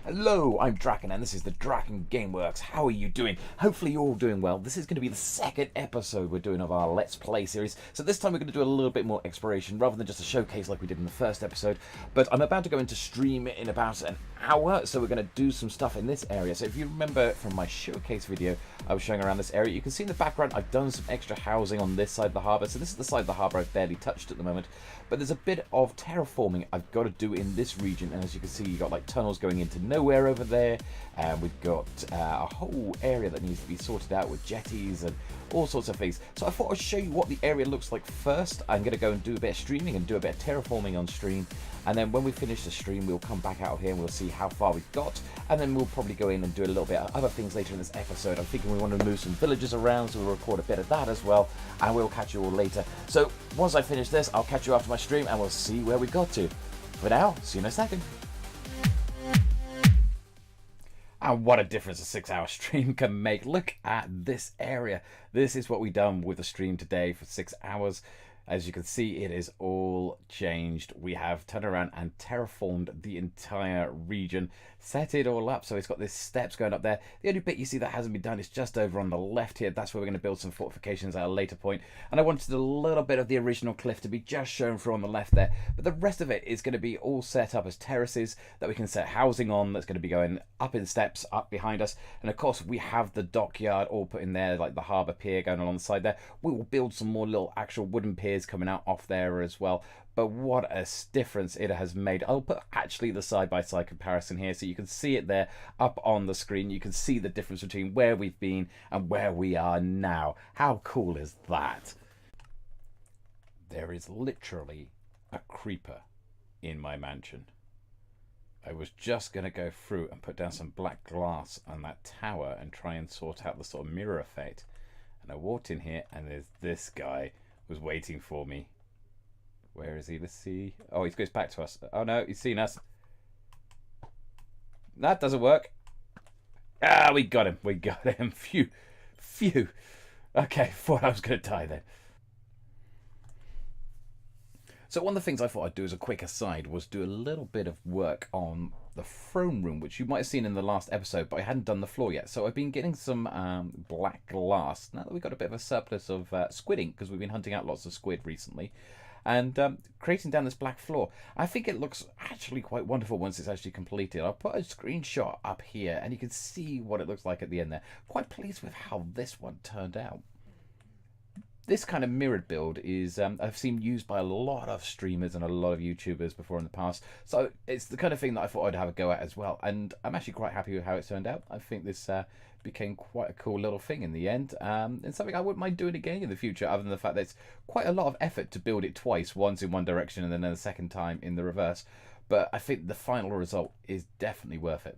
Hello, I'm Draken and this is the Draken Gameworks. How are you doing? Hopefully you're all doing well. This is going to be the second episode we're doing of our Let's Play series. So this time we're going to do a little bit more exploration rather than just a showcase like we did in the first episode. But I'm about to go into stream in about an hour, so we're going to do some stuff in this area. So if you remember from my showcase video I was showing around this area, you can see in the background I've done some extra housing on this side of the harbour. So this is the side of the harbour I've barely touched at the moment. But there's a bit of terraforming I've got to do in this region, and as you can see, you've got like tunnels going into nowhere over there, and we've got a whole area that needs to be sorted out with jetties and all sorts of things. So I thought I'd show you what the area looks like first. I'm going to go and do a bit of streaming and do a bit of terraforming on stream, and then when we finish the stream we'll come back out here and we'll see how far we've got, and then we'll probably go in and do a little bit of other things later in this episode. I'm thinking we want to move some villages around, so we'll record a bit of that as well, and we'll catch you all later. So once I finish this, I'll catch you after my stream and we'll see where we got to. For now, see you in a second. And what a difference a 6-hour stream can make. Look at this area. This is what we've done with the stream today for 6 hours. As you can see, it is all changed. We have turned around and terraformed the entire region, set it all up. So it's got these steps going up there. The only bit you see that hasn't been done is just over on the left here. That's where we're going to build some fortifications at a later point. And I wanted a little bit of the original cliff to be just shown through on the left there. But the rest of it is going to be all set up as terraces that we can set housing on. That's going to be going up in steps up behind us. And of course, we have the dockyard all put in there, like the harbour pier going alongside there. We will build some more little actual wooden piers coming out off there as well. But what a difference it has made. I'll put actually the side-by-side comparison here so you can see it there up on the screen. You can see the difference between where we've been and where we are now. How cool is that? There is literally a creeper in my mansion. I was just going to go through and put down some black glass on that tower and try and sort out the sort of mirror effect. And I walked in here and there's this guy was waiting for me. Where is he? Let's see. Oh, he goes back to us. Oh no, he's seen us. That doesn't work. Ah, we got him. We got him. Phew. Phew. Okay, thought I was going to die then. So one of the things I thought I'd do as a quick aside was do a little bit of work on the throne room, which you might have seen in the last episode, but I hadn't done the floor yet. So I've been getting some black glass. Now that we've got a bit of a surplus of squid ink, because we've been hunting out lots of squid recently, and creating down this black floor. I think it looks actually quite wonderful once it's actually completed. I'll put a screenshot up here, and you can see what it looks like at the end there. Quite pleased with how this one turned out. This kind of mirrored build is I've seen used by a lot of streamers and a lot of YouTubers before in the past. So it's the kind of thing that I thought I'd have a go at as well. And I'm actually quite happy with how it turned out. I think this became quite a cool little thing in the end. And something I wouldn't mind doing again in the future, other than the fact that it's quite a lot of effort to build it twice, once in one direction and then a second time in the reverse. But I think the final result is definitely worth it.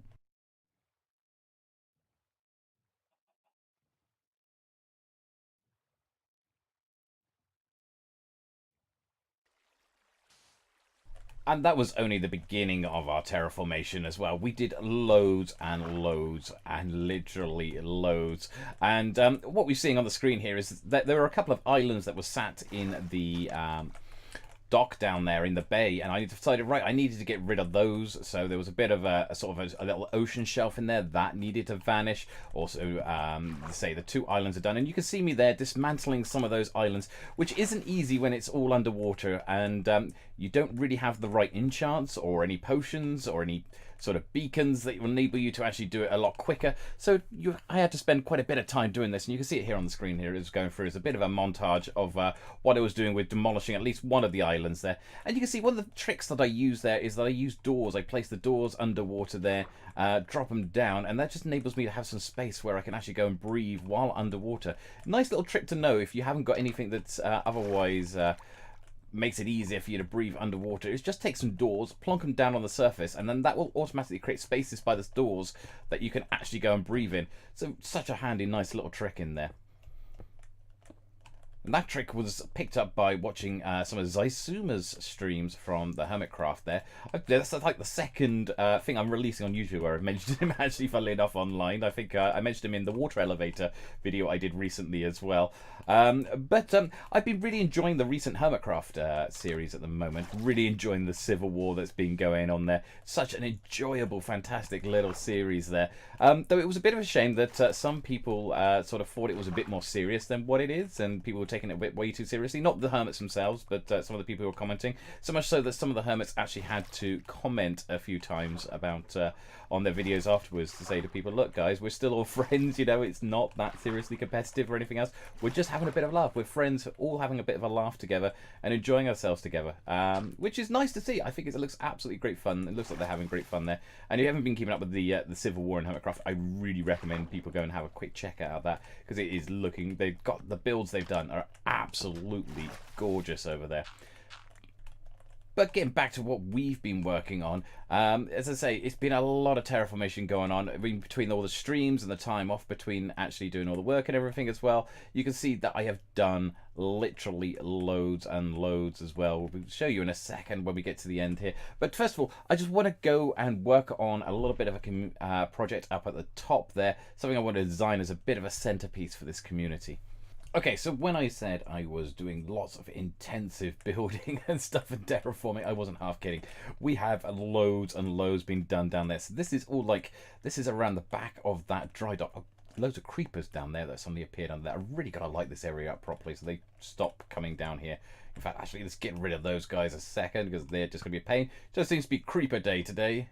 And that was only the beginning of our terraformation as well. We did loads and loads and literally loads. And what we're seeing on the screen here is that there are a couple of islands that were sat in the dock down there in the bay, and I decided, right, I needed to get rid of those. So there was a bit of a sort of a little ocean shelf in there that needed to vanish. Also, say the 2 islands are done, and you can see me there dismantling some of those islands, which isn't easy when it's all underwater, and you don't really have the right enchants or any potions or any sort of beacons that will enable you to actually do it a lot quicker. So I had to spend quite a bit of time doing this, and you can see it here on the screen here. It was going through as a bit of a montage of what I was doing with demolishing at least one of the islands there. And you can see one of the tricks that I use there is that I use doors. I place the doors underwater there, drop them down, and that just enables me to have some space where I can actually go and breathe while underwater. Nice little trick to know if you haven't got anything that's otherwise makes it easier for you to breathe underwater. Is just take some doors, plonk them down on the surface, and then that will automatically create spaces by the doors that you can actually go and breathe in. So such a handy, nice little trick in there. And that trick was picked up by watching some of Zaisuma's streams from the Hermitcraft there. That's like the second thing I'm releasing on YouTube where I've mentioned him, actually, funnily enough, online. I think I mentioned him in the water elevator video I did recently as well. But I've been really enjoying the recent Hermitcraft series at the moment. Really enjoying the civil war that's been going on there. Such an enjoyable, fantastic little series there. Though it was a bit of a shame that some people sort of thought it was a bit more serious than what it is, and people were taking it a bit way too seriously. Not the hermits themselves, but some of the people who were commenting. So much so that some of the hermits actually had to comment a few times about on their videos afterwards to say to people, look guys, we're still all friends, you know, it's not that seriously competitive or anything else. We're just having a bit of a laugh. We're friends, all having a bit of a laugh together and enjoying ourselves together, which is nice to see. I think it looks absolutely great fun. It looks like they're having great fun there. And if you haven't been keeping up with the Civil War in Hermitcraft, I really recommend people go and have a quick check out of that, because it is looking, they've got the builds they've done are absolutely gorgeous over there. But getting back to what we've been working on, as I say, it's been a lot of terraformation going on between all the streams and the time off between actually doing all the work and everything as well. You can see that I have done literally loads and loads as well. We'll show you in a second when we get to the end here. But first of all, I just want to go and work on a little bit of a project up at the top there, something I want to design as a bit of a centerpiece for this community. Okay, so when I said I was doing lots of intensive building and stuff and terraforming, I wasn't half kidding. We have loads and loads being done down there. So this is all like, this is around the back of that dry dock. Loads of creepers down there that suddenly appeared under there. I really got to light this area up properly so they stop coming down here. In fact, actually, let's get rid of those guys a second because they're just going to be a pain. Just seems to be creeper day today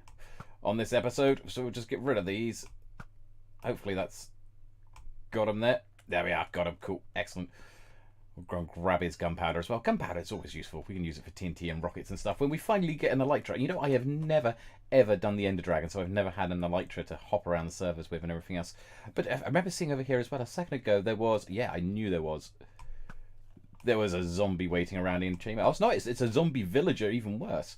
on this episode. So we'll just get rid of these. Hopefully that's got them there. There we are, got him, cool, excellent. We'll go and grab his gunpowder as well. Gunpowder is always useful. We can use it for TNT and rockets and stuff. When we finally get an elytra, you know, I have never, ever done the Ender Dragon, so I've never had an elytra to hop around the servers with and everything else. But I remember seeing over here as well, a second ago, there was, yeah, I knew there was a zombie waiting around in chamber. Oh, it's not, it's a zombie villager, even worse.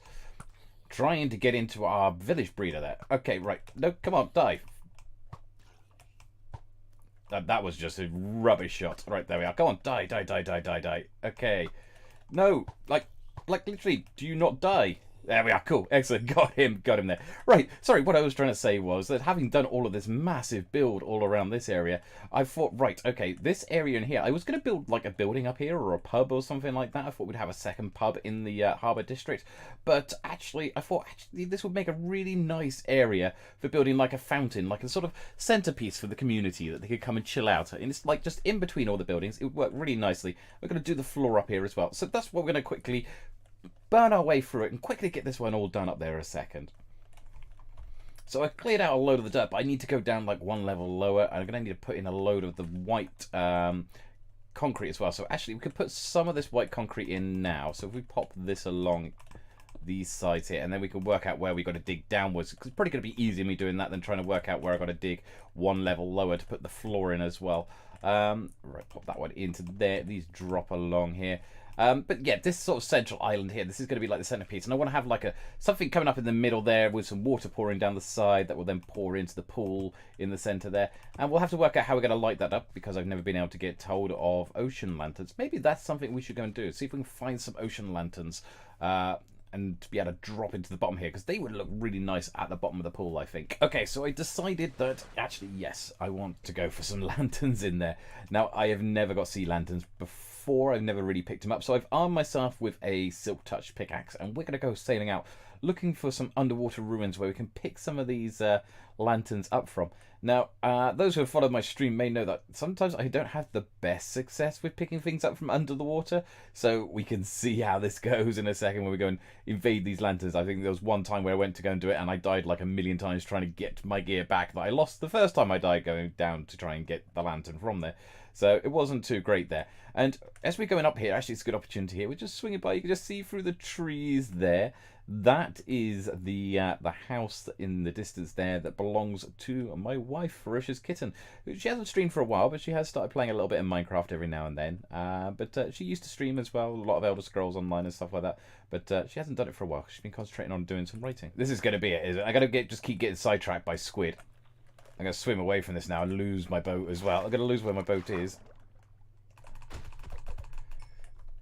Trying to get into our village breeder there. Okay, right, no, come on, die. That was just a rubbish shot. Right, there we are. Go on, die, die, die, die, die, die. Okay. No, like literally, do you not die? There we are, cool, excellent, got him there. Right, sorry, what I was trying to say was that having done all of this massive build all around this area, I thought, right, okay, this area in here, I was going to build like a building up here or a pub or something like that. I thought we'd have a second pub in the Harbour district, but actually, I thought this would make a really nice area for building like a fountain, like a sort of centerpiece for the community that they could come and chill out. And it's like just in between all the buildings, it would work really nicely. We're going to do the floor up here as well, so that's what we're going to quickly burn our way through it and quickly get this one all done up there a second. So I cleared out a load of the dirt, but I need to go down like one level lower. I'm going to need to put in a load of the white concrete as well. So actually we could put some of this white concrete in now. So if we pop this along these sides here, and then we can work out where we got to dig downwards, because it's probably going to be easier me doing that than trying to work out where I got to dig one level lower to put the floor in as well. Right, pop that one into there. These drop along here. But yeah, this sort of central island here, this is going to be like the centerpiece, and I want to have like something coming up in the middle there with some water pouring down the side that will then pour into the pool in the center there. And we'll have to work out how we're going to light that up, because I've never been able to get hold of ocean lanterns. Maybe that's something we should go and do. See if we can find some ocean lanterns and be able to drop into the bottom here, because they would look really nice at the bottom of the pool, I think. Okay, so I decided that actually, yes, I want to go for some lanterns in there. Now, I have never got sea lanterns before. I've never really picked them up, so I've armed myself with a silk touch pickaxe, and we're going to go sailing out looking for some underwater ruins where we can pick some of these lanterns up from. Now, those who have followed my stream may know that sometimes I don't have the best success with picking things up from under the water, so we can see how this goes in a second when we go and invade these lanterns. I think there was one time where I went to go and do it, and I died like a million times trying to get my gear back that I lost the first time I died going down to try and get the lantern from there. So it wasn't too great there. And as we're going up here, actually it's a good opportunity here. We're just swinging by. You can just see through the trees there. That is the house in the distance there that belongs to my wife, Ferocious Kitten. She hasn't streamed for a while, but she has started playing a little bit of Minecraft every now and then. But she used to stream as well, a lot of Elder Scrolls Online and stuff like that. But she hasn't done it for a while. She's been concentrating on doing some writing. This is going to be it, is it? I'm going to just keep getting sidetracked by squid. I'm going to swim away from this now and lose my boat as well. I'm going to lose where my boat is.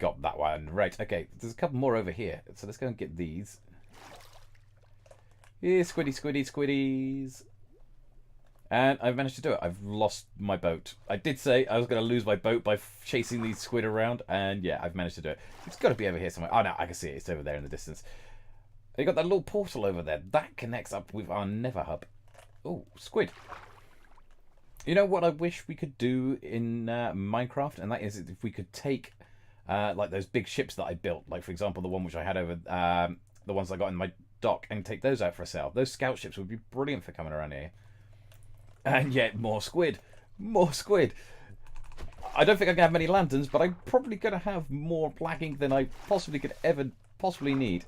got that one. Right, okay. There's a couple more over here. So let's go and get these. Here, squiddy, squiddy, squiddies. And I've managed to do it. I've lost my boat. I did say I was going to lose my boat by chasing these squid around. And yeah, I've managed to do it. It's got to be over here somewhere. Oh, no, I can see it. It's over there in the distance. You got that little portal over there. That connects up with our Nether hub. Oh, squid. You know what I wish we could do in Minecraft? And that is if we could take like those big ships that I built. Like, for example, the one which I had over... the ones I got in my dock. And take those out for a sale. Those scout ships would be brilliant for coming around here. And yet, more squid. More squid. I don't think I'm going to have many lanterns, but I'm probably going to have more black ink than I possibly could ever possibly need.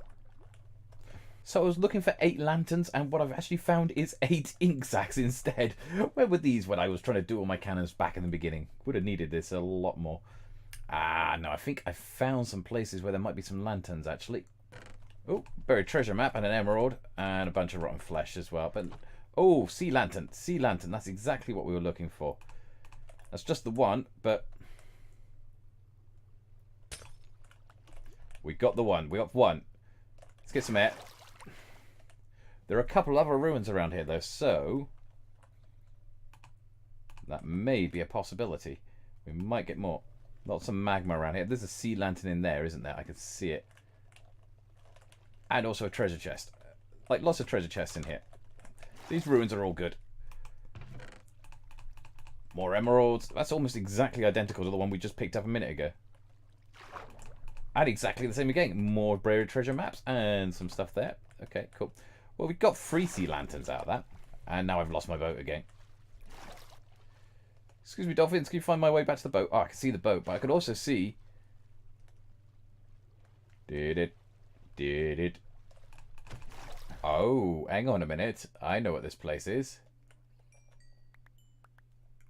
So I was looking for 8 lanterns, and what I've actually found is 8 ink sacs instead. Where were these when I was trying to do all my cannons back in the beginning? Would have needed this a lot more. Ah, no, I think I found some places where there might be some lanterns, actually. Oh, buried treasure map and an emerald, and a bunch of rotten flesh as well, but... Oh, sea lantern. Sea lantern. That's exactly what we were looking for. That's just the one, but... We got the one. We got one. Let's get some air. There are a couple other ruins around here, though, so... That may be a possibility. We might get more. Lots of magma around here. There's a sea lantern in there, isn't there? I can see it. And also a treasure chest. Like, lots of treasure chests in here. These ruins are all good. More emeralds. That's almost exactly identical to the one we just picked up a minute ago. And exactly the same again. More buried treasure maps and some stuff there. Okay, cool. Well, we got 3 sea lanterns out of that. And now I've lost my boat again. Excuse me, dolphins. Can you find my way back to the boat? Oh, I can see the boat, but I could also see... Did it? Oh, hang on a minute. I know what this place is.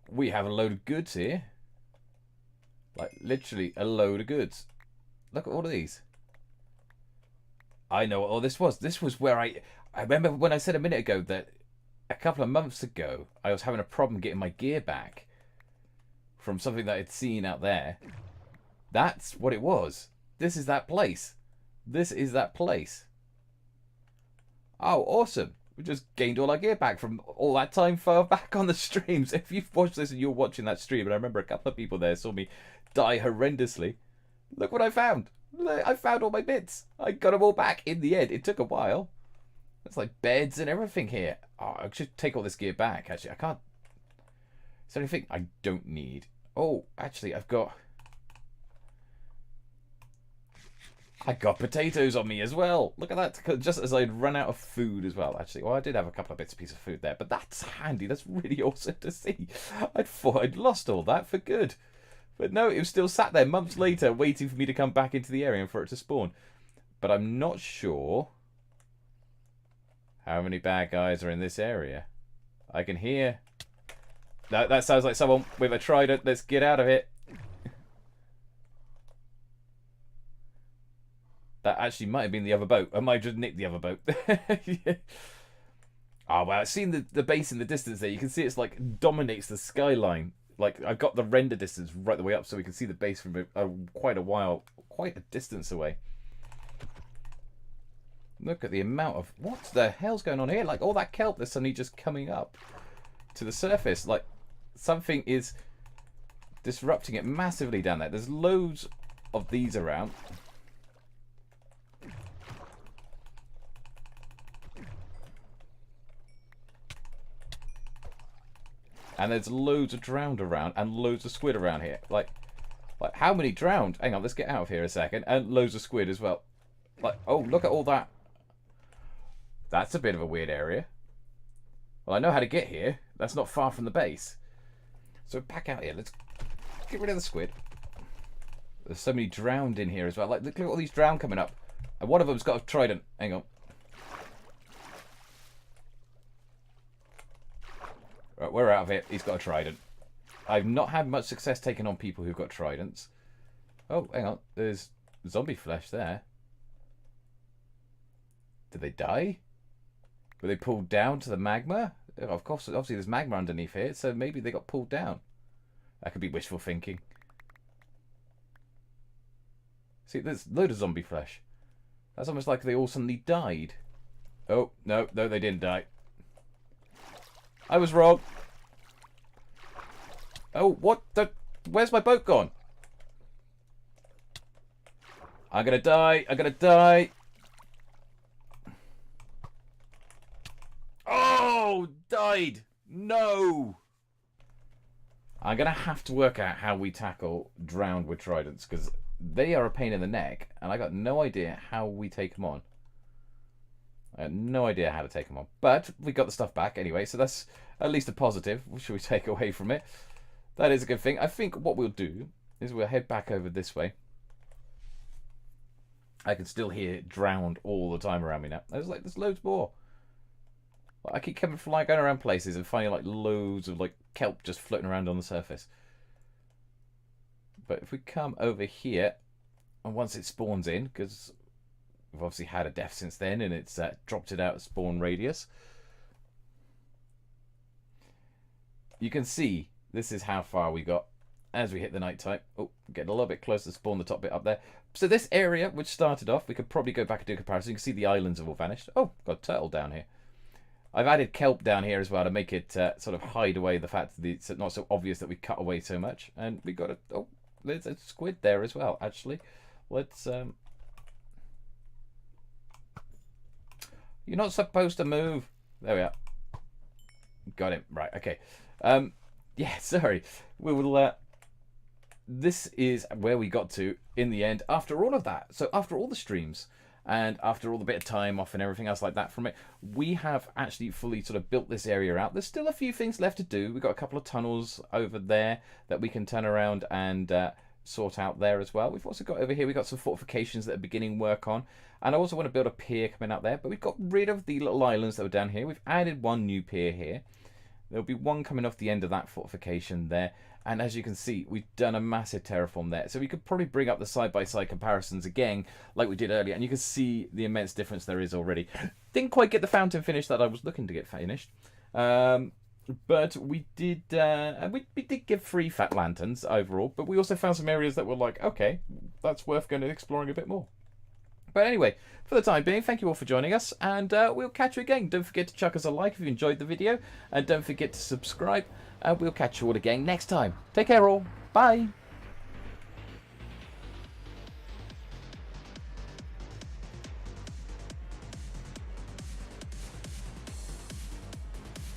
We have a load of goods here. Like, literally a load of goods. Look at all of these. I know what all this was. This was where I remember when I said a minute ago that a couple of months ago I was having a problem getting my gear back from something that I'd seen out there. That's what it was. This is that place. This is that place. Oh, awesome. We just gained all our gear back from all that time far back on the streams. If you've watched this and you're watching that stream, and I remember a couple of people there saw me die horrendously. Look what I found. I found all my bits. I got them all back in the end. It took a while. It's like beds and everything here. Oh, I should take all this gear back, actually. I can't... Is there anything I don't need? Oh, actually, I got potatoes on me as well. Look at that. Just as I'd run out of food as well, actually. Well, I did have a couple of bits of piece of food there, but that's handy. That's really awesome to see. I thought I'd lost all that for good. But no, it was still sat there months later waiting for me to come back into the area and for it to spawn. But I'm not sure how many bad guys are in this area. I can hear... That sounds like someone with a trident. Let's get out of it. That actually might have been the other boat. I might have just nicked the other boat. Yeah. Oh, well, I've seen the base in the distance there. You can see it's like dominates the skyline. Like, I've got the render distance right the way up so we can see the base from quite a distance away. Look at the amount of... What the hell's going on here? Like, all that kelp that's suddenly just coming up to the surface. Like, something is disrupting it massively down there. There's loads of these around. And there's loads of drowned around and loads of squid around here. Like how many drowned? Hang on, let's get out of here a second. And loads of squid as well. Like, oh, look at all that. That's a bit of a weird area. Well, I know how to get here. That's not far from the base. So back out here. Let's get rid of the squid. There's so many drowned in here as well. Like, look at all these drowned coming up. And one of them's got a trident. Hang on. Right, we're out of it. He's got a trident. I've not had much success taking on people who've got tridents. Oh, hang on. There's zombie flesh there. Did they die? Were they pulled down to the magma? Of course, obviously there's magma underneath here, so maybe they got pulled down. That could be wishful thinking. See, there's a load of zombie flesh. That's almost like they all suddenly died. Oh, no, they didn't die. I was wrong. Oh, what the... Where's my boat gone? I'm gonna die. I'm gonna die. Oh, died. No. I'm gonna have to work out how we tackle drowned with tridents, because they are a pain in the neck, and I got no idea how we take them on. I had no idea how to take them on. But we got the stuff back anyway, so that's at least a positive. What should we take away from it? That is a good thing. I think what we'll do is we'll head back over this way. I can still hear drowned all the time around me now. There's loads more. I keep coming from going around places and finding like loads of like kelp just floating around on the surface. But if we come over here, and once it spawns in, because we've obviously had a death since then, and it's dropped it out of spawn radius, you can see this is how far we got as we hit the night time. Oh, getting a little bit closer to spawn the top bit up there. So this area, which started off, we could probably go back and do a comparison. You can see the islands have all vanished. Oh, got a turtle down here. I've added kelp down here as well to make it sort of hide away the fact that it's not so obvious that we cut away so much. And we got a... Oh, there's a squid there as well, actually. Let's... You're not supposed to move. There we are. Got him. Right, okay. Yeah, sorry. We will... This is where we got to in the end after all of that. So after all the streams and after all the bit of time off and everything else like that from it, we have actually fully sort of built this area out. There's still a few things left to do. We've got a couple of tunnels over there that we can turn around and sort out there as well. We've also got over here, we've got some fortifications that are beginning work on. And I also want to build a pier coming out there. But we've got rid of the little islands that were down here. We've added one new pier here. There'll be one coming off the end of that fortification there. And as you can see, we've done a massive terraform there. So we could probably bring up the side-by-side comparisons again, like we did earlier. And you can see the immense difference there is already. Didn't quite get the fountain finish that I was looking to get finished. But we did give 3 fat lanterns overall. But we also found some areas that were like, okay, that's worth going and exploring a bit more. But anyway, for the time being, thank you all for joining us, and we'll catch you again. Don't forget to chuck us a like if you enjoyed the video, and don't forget to subscribe, and we'll catch you all again next time. Take care all. Bye.